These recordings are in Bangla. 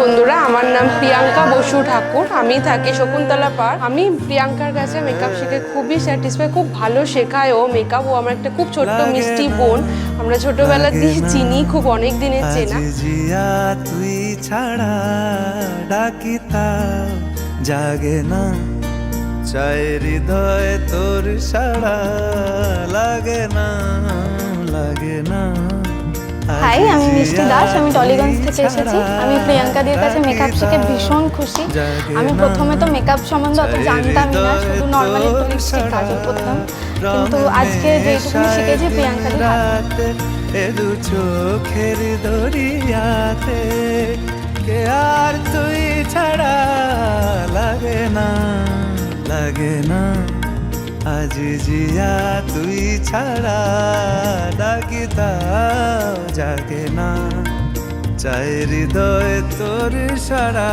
বন্ধুরা, আমার নাম প্রিয়াঙ্কা বসু ঠাকুর। আমি থাকি শকুন্তলা পার্ক। আমি প্রিয়াঙ্কার কাছে মেকআপ শিখে খুবই স্যাটিসফাই। খুব ভালো শেখায় ও মেকআপ। ও আমার একটা খুব ছোট্ট মিষ্টি বোন। আমরা ছোটবেলা দিয়ে চিনি, খুব অনেক দিনের চেনা। তুই ছাড়া ডাকিতা জাগে না, চাই হৃদয় তোর সাড়া লাগে না, লাগে না। হাই, আমি মিষ্টি দাস। আমি টলিগঞ্জ থেকে এসেছি। আমি প্রিয়াঙ্কা দির কাছে মেকআপ শিখে ভীষণ খুশি। আমি প্রথমে তো মেকআপ সম্বন্ধে অত জানতামই না, শুধু নর্মালি একটু লিপস্টিক কাজল করতাম। কিন্তু আজকে যেটুকু শিখেছি প্রিয়াঙ্কা দির হাতে। এ দু চোখের দরিয়াতে কে আর তুই ছাড়া লাগে না, লাগে না। আজ জিয়া তুই ছাড়া ডাকিতা জাগে না, চাই হৃদয় তোর সারা।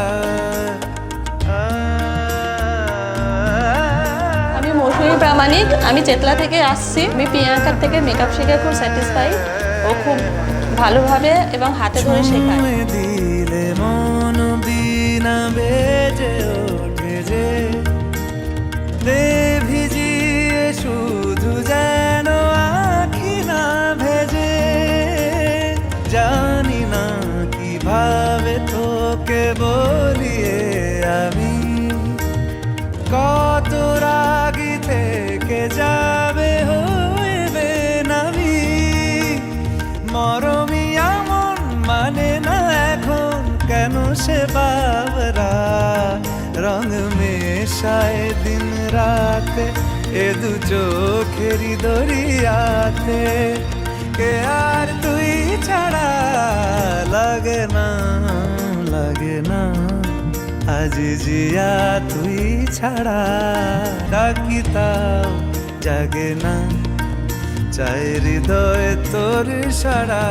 আমি মৌসুমী প্রামাণিক। আমি চেতলা থেকে আসছি। আমি প্রিয়াঙ্কার থেকে মেকআপ শিখে খুব স্যাটিসফাই। ও খুব ভালোভাবে এবং হাতে ধরে শেখায়। দিলে মন বিনা বেজে ওঠে যে, দে ভিজিয়ে শুধু যেন আখি না ভেজে। জানি না কিভাবে তোকে বলিয়ে আমি, কত রাগি থেকে যাবে হইবে নামি। মরমি এমন মানে না এখন কেন সে বাবরা, রং মেশায় দিন রাতে এ দু চোখেরি দরিয়াতে। কে আর তুই ছাড়া লাগে না, লাগে না। আজ জিয়া তুই ছাড়া ডাকিতাও জাগে না, চাই হৃদয় তোর সারা।